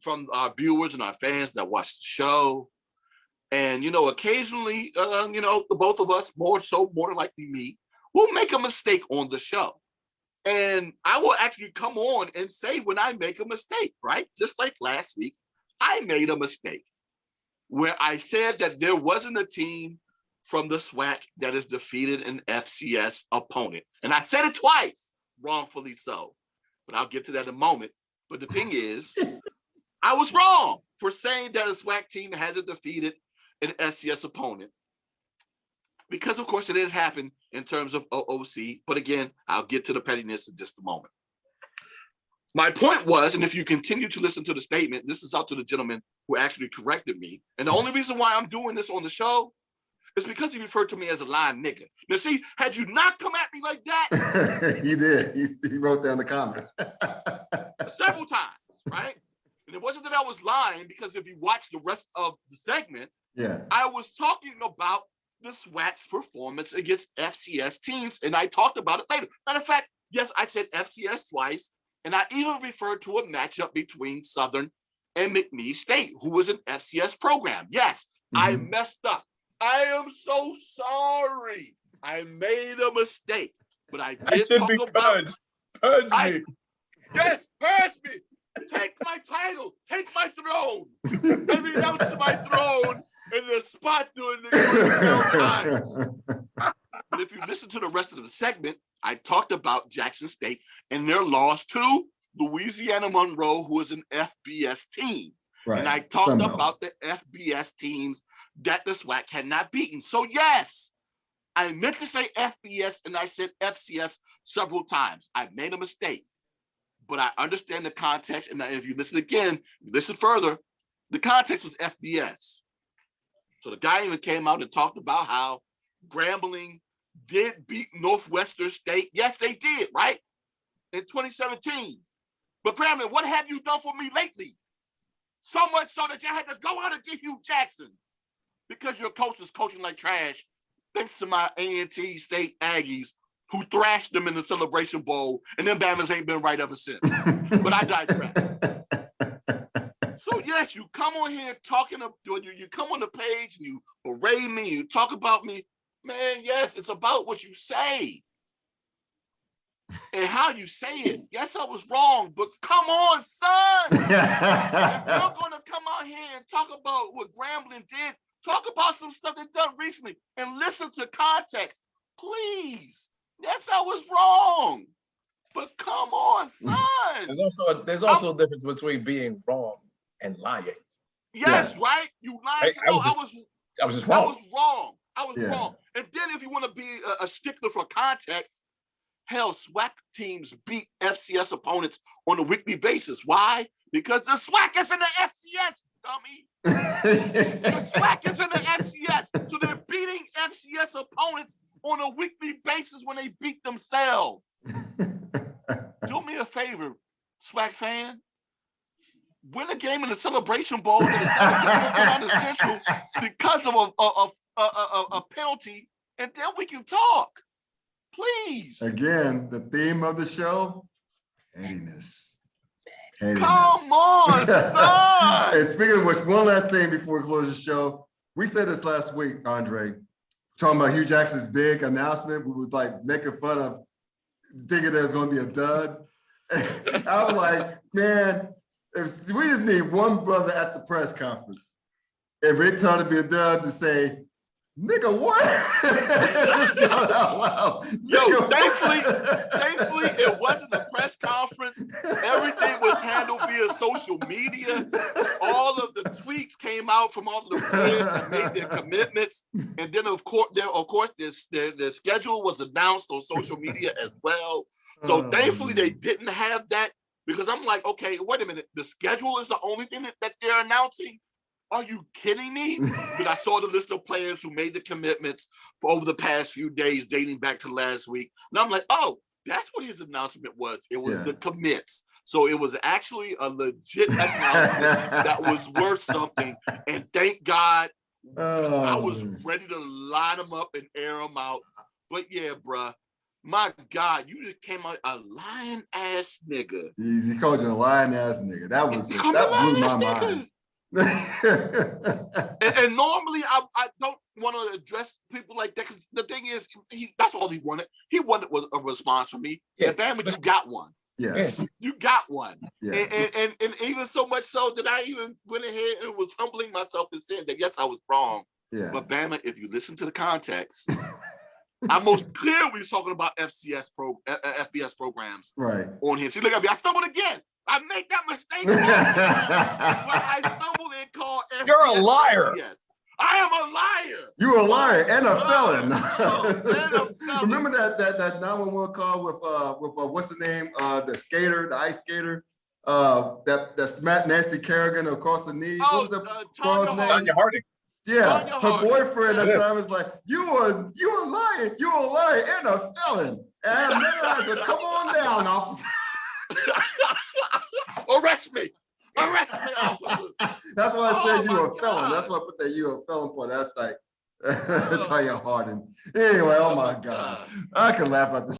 from our viewers and our fans that watch the show. And, you know, occasionally, you know, the both of us, more than likely me, will make a mistake on the show. And I will actually come on and say when I make a mistake, right? Just like last week, I made a mistake where I said that there wasn't a team from the SWAC that has defeated an FCS opponent. And I said it twice, wrongfully so. But I'll get to that in a moment. But the thing is, I was wrong for saying that a SWAC team hasn't defeated an FCS opponent. Because, of course, it has happened in terms of OOC. But again, I'll get to the pettiness in just a moment. My point was, and if you continue to listen to the statement, this is out to the gentleman who actually corrected me. And the only reason why I'm doing this on the show is because he referred to me as a lying nigga. Now, see, had you not come at me like that. He did. He wrote down the comment. Several times, right? And it wasn't that I was lying, because if you watch the rest of the segment, I was talking about the SWAC's performance against FCS teams, and I talked about it later. Matter of fact, yes, I said FCS twice, and I even referred to a matchup between Southern and McNeese State, who was an FCS program. Yes, I messed up. I am so sorry. I made a mistake, but I did talk about it. Purge me. Yes, purge me. Take my title. Take my throne. Let me announce my throne in the spot during the times. But if you listen to the rest of the segment, I talked about Jackson State and their loss to Louisiana Monroe, who is an FBS team. Right. And I talked about the FBS teams that the SWAC had not beaten. So yes, I meant to say FBS and I said FCS several times. I made a mistake, but I understand the context. And if you listen again, listen further, the context was FBS. So the guy even came out and talked about how Grambling did beat Northwestern State. Yes, they did, right? In 2017. But Grambling, what have you done for me lately? So much so that you had to go out and get Hugh Jackson because your coach is coaching like trash, thanks to my A&T State Aggies who thrashed them in the Celebration Bowl, and them Bama's ain't been right ever since. But I digress. So yes, you come on here talking about you come on the page and you berate me, you talk about me. Man, yes, it's about what you say and how you say it. Yes, I was wrong, but come on, son. If you're going to come out here and talk about what Grambling did, talk about some stuff they've done recently and listen to context, please. Yes, I was wrong, but come on, son. There's also a difference between being wrong and lying. Yes, right? You lied. I was just wrong. I was wrong. And then if you want to be a stickler for context, hell, SWAC teams beat FCS opponents on a weekly basis. Why? Because the SWAC is in the FCS, dummy. The SWAC is in the FCS. So they're beating FCS opponents on a weekly basis when they beat themselves. Do me a favor, SWAC fan. Win a game in the Celebration Bowl that is not against Central because of a penalty, and then we can talk. Please. Again, the theme of the show, pettiness. Come on, son. And speaking of which, one last thing before we close the show. We said this last week, Andre, talking about Hugh Jackson's big announcement. We was like making fun of thinking there was going to be a dud. And I was like, man, we just need one brother at the press conference. If it turned to be a dud to say, nigga, what? Yo, thankfully, it wasn't a press conference. Everything was handled via social media. All of the tweets came out from all of the players that made their commitments. And then, of course, their schedule was announced on social media as well. So thankfully, they didn't have that, because I'm like, okay, wait a minute. The schedule is the only thing that they're announcing? Are you kidding me? But I saw the list of players who made the commitments for over the past few days, dating back to last week. And I'm like, oh, that's what his announcement was. It was the commits. So it was actually a legit announcement that was worth something. And thank God, I was ready to line them up and air them out. But yeah, bruh, My God, you just came out a lying ass nigga. He called you a lying ass nigga. That blew my mind. And normally I don't want to address people like that because the thing is, that's all he wanted. He wanted was a response from me. Yeah. And Bama, you got one. Yeah. You got one. Yeah. And even so much so that I even went ahead and was humbling myself and saying that, yes, I was wrong. Yeah. But Bama, if you listen to the context, I most clearly was talking about FBS programs on here. See, look at me. I stumbled again. I make that mistake. When I stumbled and called FBS. You're a liar. FBS. I am a liar. You're a liar and a felon. And a felon. Remember that 911 call with what's the name? The skater, the ice skater. That smacked Nancy Kerrigan across the knee. Oh, what was the girl's name? Tanya Harding. Yeah, her boyfriend at the time was like, "You are lying, you're a liar and a felon." And I said, "Come on down, officer." Arrest me, officers. That's why I said you were a felon. God. That's why I put that you a felon part. That's like Tanya Harding. Anyway, oh my God, I can laugh at this.